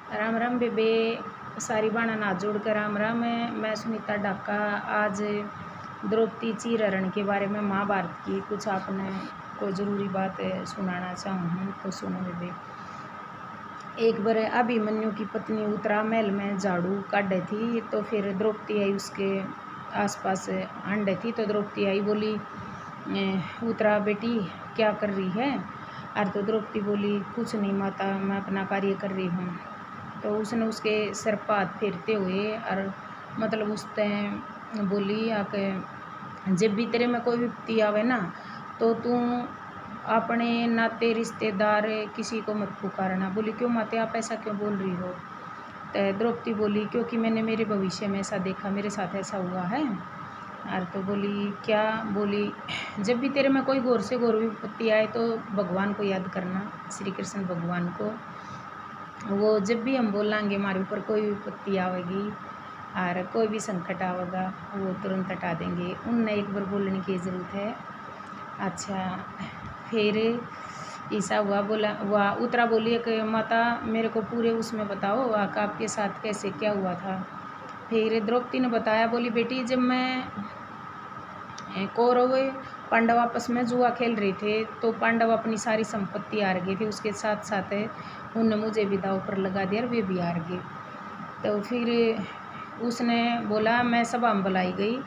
राम राम बेबे, सारी बाणा नाथ जोड़ कर राम राम। मैं सुनीता डाका आज द्रौपदी चीरहरण के बारे में महाभारत की कुछ आपने कोई ज़रूरी बात सुनाना चाहूँ तो सुनो बेबे। एक बार अभिमन्यु की पत्नी उत्तरा महल में झाड़ू काटे थी, तो फिर द्रौपदी आई उसके आसपास अंडे थी। तो द्रौपदी आई, बोली उत्तरा बेटी क्या कर रही है? और तो द्रौपदी बोली कुछ नहीं माता, मैं अपना कार्य कर रही हूँ। तो उसने उसके सर पर हाथ फेरते हुए और मतलब उसने बोली आके जब भी तेरे में कोई विपत्ति आवे ना तो तू अपने नाते रिश्तेदार किसी को मत पुकारना। बोली क्यों माते, आप ऐसा क्यों बोल रही हो? तो द्रौपदी बोली क्योंकि मैंने मेरे भविष्य में ऐसा देखा, मेरे साथ ऐसा हुआ है। और तो बोली क्या? बोली जब भी तेरे में कोई घोर से घोर विपत्ति आए तो भगवान को याद करना, श्री कृष्ण भगवान को। वो जब भी हम बोलेंगे हमारे ऊपर कोई विपत्ति आवेगी और कोई भी संकट आवेगा वो तुरंत हटा देंगे। उनने एक बार बोलने की ज़रूरत है। अच्छा, फिर ऐसा हुआ, बोला हुआ उत्तरा बोली कि माता मेरे को पूरे उसमें बताओ आपके साथ कैसे क्या हुआ था। फिर द्रौपदी ने बताया, बोली बेटी जब मैं कौरव पांडव आपस में जुआ खेल रहे थे तो पांडव अपनी सारी संपत्ति हार गए थे, उसके साथ साथ उनने मुझे भी दाव पर लगा दिया और वे भी हार गए। तो फिर उसने बोला मैं सभा में बुलाई गई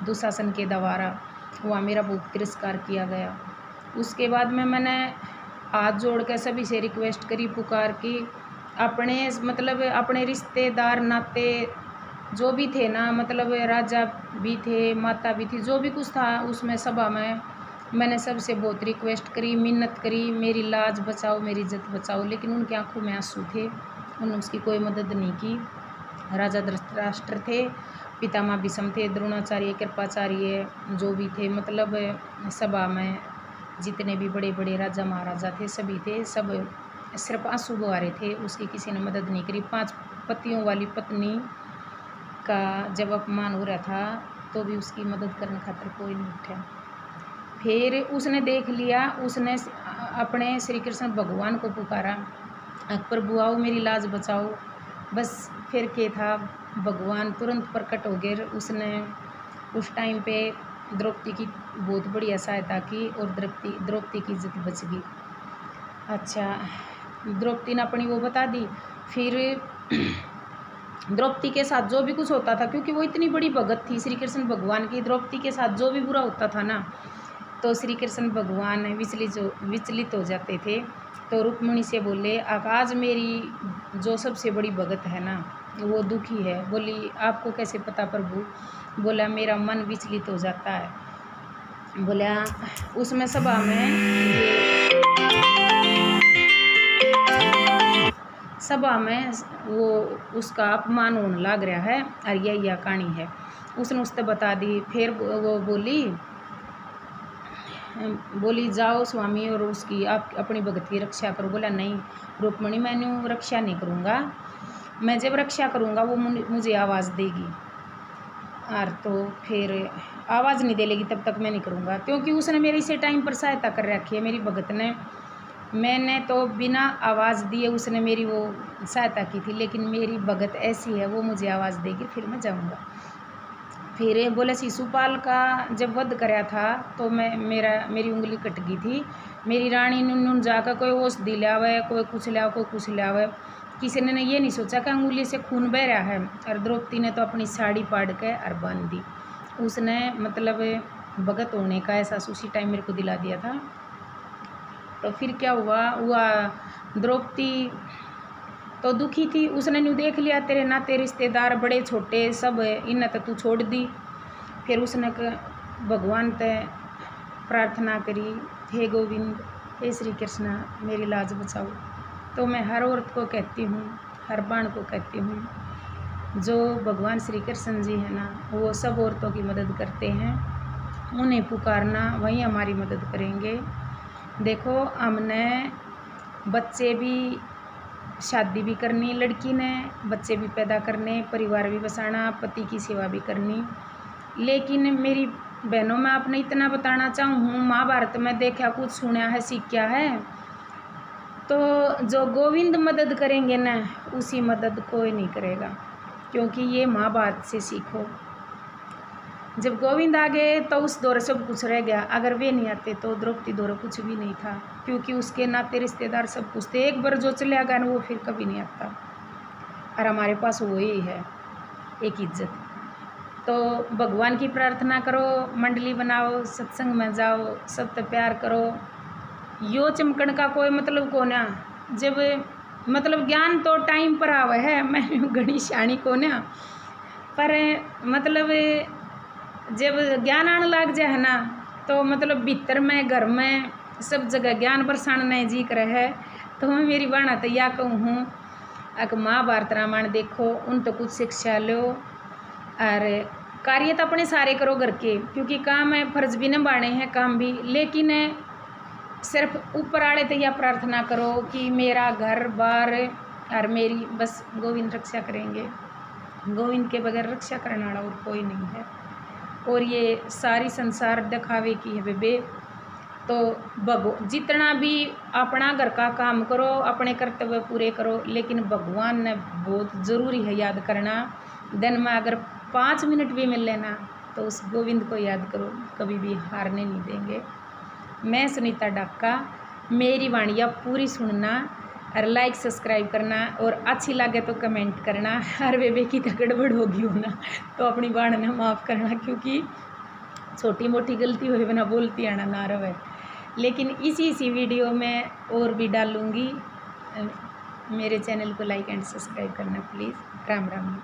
दुशासन के द्वारा, वहाँ मेरा बहुत तिरस्कार किया गया। उसके बाद में मैंने हाथ जोड़ कर सभी से रिक्वेस्ट करी, पुकार की, अपने मतलब अपने रिश्तेदार नाते जो भी थे ना, मतलब राजा भी थे, माता भी थी, जो भी कुछ था उसमें सभा में मैंने सबसे बहुत रिक्वेस्ट करी, मिन्नत करी, मेरी लाज बचाओ, मेरी इज्जत बचाओ। लेकिन उनकी आंखों में आंसू थे, उन्होंने उसकी कोई मदद नहीं की। राजा धृतराष्ट्र थे, पितामह भीष्म थे, द्रोणाचार्य, कृपाचार्य जो भी थे, मतलब सभा में जितने भी बड़े बड़े राजा महाराजा थे सभी थे, सब सिर्फ आंसू बहा रहे थे, उसकी किसी ने मदद नहीं करी। 5 पतियों वाली पत्नी का जब अपमान हो रहा था तो भी उसकी मदद करने खातिर कोई नहीं उठा। फिर उसने देख लिया, उसने अपने श्री कृष्ण भगवान को पुकारा, प्रभु आओ मेरी लाज बचाओ। बस फिर क्या था, भगवान तुरंत प्रकट हो गए। उसने उस टाइम पे द्रौपदी की बहुत बढ़िया सहायता की और द्रौपदी की इज्जत बच गई। अच्छा, द्रौपदी ने अपनी वो बता दी। फिर द्रौपदी के साथ जो भी कुछ होता था, क्योंकि वो इतनी बड़ी भगत थी श्री कृष्ण भगवान की, द्रौपदी के साथ जो भी बुरा होता था ना तो श्री कृष्ण भगवान विचलित हो जाते थे। तो रुक्मिणी से बोले आज मेरी जो सबसे बड़ी भगत है ना वो दुखी है। बोली आपको कैसे पता प्रभु? बोला मेरा मन विचलित हो जाता है। बोला उसमें सभा में वो उसका अपमान होने लग रहा है और यह कहानी है। उसने उससे बता दी। फिर वो बोली जाओ स्वामी और उसकी आप अपनी भगत की रक्षा करो। बोला नहीं रुक्मिणी, मैंने रक्षा नहीं करूँगा, मैं जब रक्षा करूँगा वो मुझे आवाज़ देगी, और तो फिर आवाज़ नहीं दे लेगी तब तक मैं नहीं करूँगा, क्योंकि उसने मेरी इसे टाइम पर सहायता कर रखी है मेरी भगत ने। मैंने तो बिना आवाज़ दिए उसने मेरी वो सहायता की थी, लेकिन मेरी भगत ऐसी है वो मुझे आवाज़ देगी फिर मैं जाऊँगा। फिर बोले शिशुपाल का जब वध कराया था तो मेरी उंगली कट गई थी। मेरी रानी नुन जाकर कोई औषधि लावे, कोई कुछ लावे, कोई कुछ लावे, किसी ने ये नहीं सोचा कि उंगली से खून बह रहा है। और द्रौपदी ने तो अपनी साड़ी फाड़ के और बांध दी। उसने मतलब भगत होने का एहसास उसी टाइम मेरे को दिला दिया था। तो फिर क्या हुआ द्रौपदी तो दुखी थी। उसने न्यू देख लिया तेरे नाते रिश्तेदार बड़े छोटे सब इन्हें तो तू छोड़ दी। फिर उसने भगवान ते प्रार्थना करी, हे गोविंद, हे श्री कृष्ण मेरी लाज बचाओ। तो मैं हर औरत को कहती हूँ, हर बाण को कहती हूँ, जो भगवान श्री कृष्ण जी है ना वो सब औरतों की मदद करते हैं, उन्हें पुकारना वही हमारी मदद करेंगे। देखो हमने बच्चे भी शादी भी करनी, लड़की ने बच्चे भी पैदा करने, परिवार भी बसाना, पति की सेवा भी करनी। लेकिन मेरी बहनों में आपने इतना बताना चाहूँ, महाभारत में देखा कुछ सुना है सीखा है तो जो गोविंद मदद करेंगे ना, उसी मदद कोई नहीं करेगा, क्योंकि ये महाभारत से सीखो। जब गोविंद आ गए तो उस दौर सब कुछ रह गया, अगर वे नहीं आते तो द्रौपदी दौर कुछ भी नहीं था, क्योंकि उसके नाते रिश्तेदार सब कुछ थे। एक बार जो चले गया ना वो फिर कभी नहीं आता, और हमारे पास वही है एक इज्जत। तो भगवान की प्रार्थना करो, मंडली बनाओ, सत्संग में जाओ, सबसे प्यार करो। यो चमकण का कोई मतलब को ना, जब मतलब ज्ञान तो टाइम पर आवे है, मैं घनी शानी को ना, पर मतलब जब ज्ञान आने लग जाए ना, तो मतलब भीतर में घर में सब जगह ज्ञान बरसाने नहीं जी कर है। तो मैं मेरी बाणा तो या कहूँ हूँ, अक महाभारत रामायण देखो, उन तो कुछ शिक्षा लो, और कार्य तो अपने सारे करो घर के, क्योंकि काम है, फर्ज भी निभाने हैं काम भी, लेकिन सिर्फ ऊपर आड़े तो यह प्रार्थना करो कि मेरा घर बार और मेरी बस गोविंद रक्षा करेंगे। गोविंद के बगैर रक्षा करने वाला और कोई नहीं है। और ये सारी संसार दिखावे की है बेबे। तो जितना भी अपना घर का काम करो, अपने कर्तव्य पूरे करो, लेकिन भगवान ने बहुत ज़रूरी है याद करना। दिन में अगर 5 मिनट भी मिल लेना तो उस गोविंद को याद करो, कभी भी हारने नहीं देंगे। मैं सुनीता डाका, मेरी वाणियाँ पूरी सुनना और लाइक सब्सक्राइब करना, और अच्छी लगे तो कमेंट करना। हर बेबे की तो गड़बड़ होगी हो ना, तो अपनी बाण ने माफ़ करना, क्योंकि छोटी मोटी गलती हुई बिना बोलती आना ना रहे। लेकिन इसी वीडियो में और भी डालूँगी। मेरे चैनल को लाइक एंड सब्सक्राइब करना प्लीज़। राम राम।